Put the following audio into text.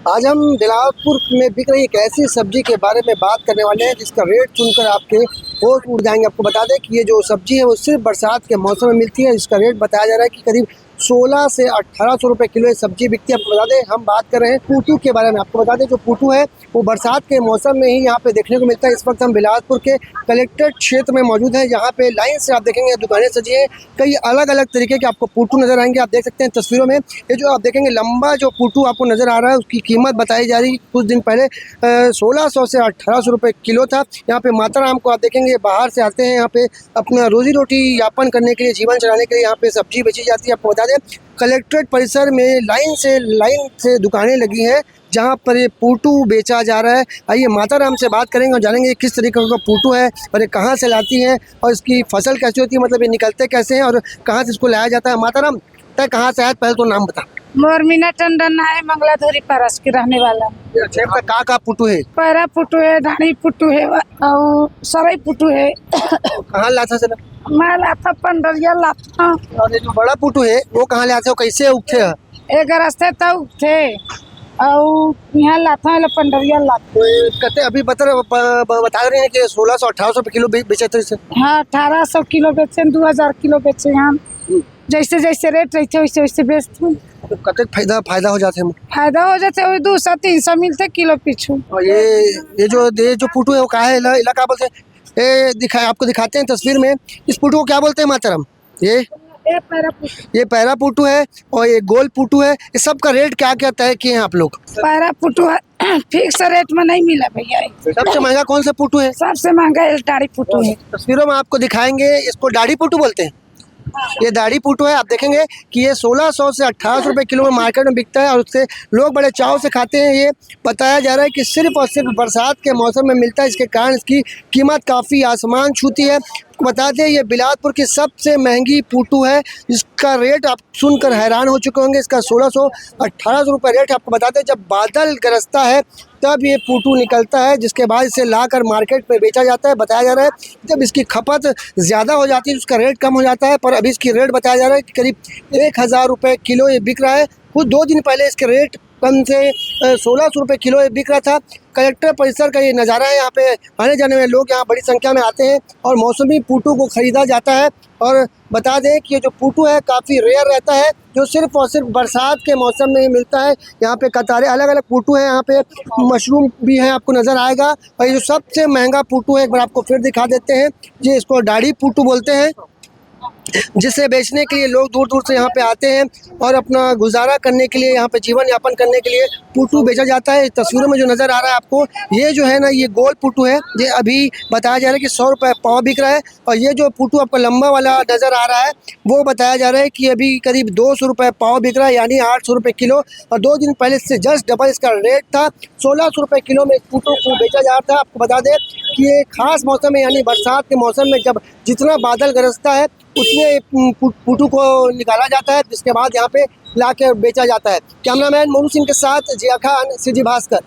आज हम बिलासपुर में बिक रही एक ऐसी सब्जी के बारे में बात करने वाले हैं जिसका रेट सुनकर आपके होश उड़ जाएंगे। आपको बता दें कि ये जो सब्जी है वो सिर्फ बरसात के मौसम में मिलती है। इसका रेट बताया जा रहा है कि करीब 16 से 1800 रुपये किलो ये सब्जी बिकती है। आपको बता दें हम बात कर रहे हैं पूटू के बारे में। आपको बता दें जो पूटू है वो बरसात के मौसम में ही यहाँ पे देखने को मिलता है। इस वक्त हम बिलासपुर के कलेक्ट्रेट क्षेत्र में मौजूद है। यहाँ पे लाइन से आप देखेंगे दुकानें सजी हैं, कई अलग अलग तरीके के आपको पूटू नजर आएंगे। आप देख सकते हैं तस्वीरों में ये जो आप देखेंगे लंबा जो पूटू आपको नजर आ रहा है उसकी कीमत बताई जा रही कुछ दिन पहले 1600 से 1800 रुपये किलो था। यहाँ पे माताराम को आप देखेंगे बाहर से आते हैं, यहाँ पे अपना रोजी रोटी यापन करने के लिए, जीवन चलाने के लिए यहाँ पे सब्जी बेची जाती है। आपको बता दें कलेक्ट्रेट परिसर में लाइन से दुकानें लगी हैं जहाँ पर ये पूटू बेचा जा रहा है। आइए माताराम से बात करेंगे और जानेंगे किस तरीके का पूटू है और ये कहाँ से लाती हैं और इसकी फसल कैसी होती है, मतलब ये निकलते कैसे हैं और कहाँ से इसको लाया जाता है। माताराम तय कहाँ से आए, पहले तो नाम बता। मोरमीना टंडन है, मंगलाधोरी पारस के रहने वाला। अच्छा का पूटू है? पैरा पुटू है, ढाणी पुटू है और सरई पुटू है। कहाँ लाता सर? मैं लाता पंडरिया लाता। और ये जो बड़ा पूटू है वो कहाँ ले आते हो, कैसे उगते हैं? एक रास्ते तक थे और यहाँ लाता है पंडरिया लाता। कहते अभी बता रहे हैं कि 1600 1800 रुपये किलो बेचे थे इसे। हाँ 1800 किलो बेचे, 2000 किलो बेचे। यहाँ जैसे जैसे रेट रहते वैसे वैसे बेचते। तो कतक फायदा हो जाते हैं? फायदा हो जाते वही 200-300 मिलते किलो पीछू। और ये जो पूटू है वो कहाँ है, इलाका बोलते हैं? ये आपको दिखाते हैं तस्वीर में। इस पूटू को क्या बोलते हैं माताराम? ये पैरा पूटू है और ये गोल पूटू है। इस सब का रेट क्या क्या तय किए हैं आप लोग? पैरा पुटू फिक्स रेट में नहीं मिला भैया। सबसे महंगा कौन सा पूटू है? सबसे महंगा दाढ़ी पुटू है। तस्वीरों में आपको दिखाएंगे, इसको दाढ़ी पूटू बोलते हैं। ये दाढ़ी पूटू है। आप देखेंगे कि ये 1600 से 1800 रुपये किलो में मार्केट में बिकता है और उससे लोग बड़े चाव से खाते हैं। ये बताया जा रहा है कि सिर्फ और सिर्फ बरसात के मौसम में मिलता है, इसके कारण इसकी कीमत काफ़ी आसमान छूती है। बता दें ये बिलासपुर की सबसे महंगी पूटू है, इसका रेट आप सुनकर हैरान हो चुके होंगे। इसका 1600 1800 रुपये रेट। आपको बता दें जब बादल गरजता है तब ये पूटू निकलता है, जिसके बाद इसे लाकर मार्केट में बेचा जाता है। बताया जा रहा है जब इसकी खपत ज़्यादा हो जाती है उसका रेट कम हो जाता है, पर अभी इसकी रेट बताया जा रहा है कि करीब 1000 रुपये किलो ये बिक रहा है। कुछ 2 दिन पहले इसके रेट कम से 1600 रुपये किलो ये बिक रहा था। कलेक्टर परिसर का ये नज़ारा है। यहाँ पे आने जाने में लोग यहाँ बड़ी संख्या में आते हैं और मौसमी पूटू को ख़रीदा जाता है। और बता दें कि ये जो पूटू है काफ़ी रेयर रहता है, जो सिर्फ और सिर्फ बरसात के मौसम में ही मिलता है। यहाँ पे कतारें अलग अलग पूटू हैं, यहाँ पे मशरूम भी है आपको नज़र आएगा। और ये जो सबसे महंगा पूटू है एक बार आपको फिर दिखा देते हैं, ये इसको दाढ़ी पूटू बोलते हैं, जिसे बेचने के लिए लोग दूर दूर से यहाँ पे आते हैं और अपना गुजारा करने के लिए, यहाँ पे जीवन यापन करने के लिए पूटू बेचा जाता है। तस्वीरों में जो नज़र आ रहा है आपको ये जो है ना, ये गोल पूटू है। ये अभी बताया जा रहा है कि 100 रुपये पाव बिक रहा है। और ये जो पूटू आपको लंबा वाला नज़र आ रहा है वो बताया जा रहा है कि अभी करीब 200 रुपये पाव बिक रहा है, यानी 800 रुपये किलो। और 2 दिन पहले इससे जस्ट डबल इसका रेट था। 1600 रुपये किलो में इस पूटू को बेचा जा रहा था। आपको बता दें कि ये खास मौसम में यानी बरसात के मौसम में जब जितना बादल गरजता है उसमें पूटू को निकाला जाता है, जिसके बाद यहाँ पे लाकर बेचा जाता है। कैमरामैन मोनू सिंह के साथ जिया खान, सीजी भास्कर।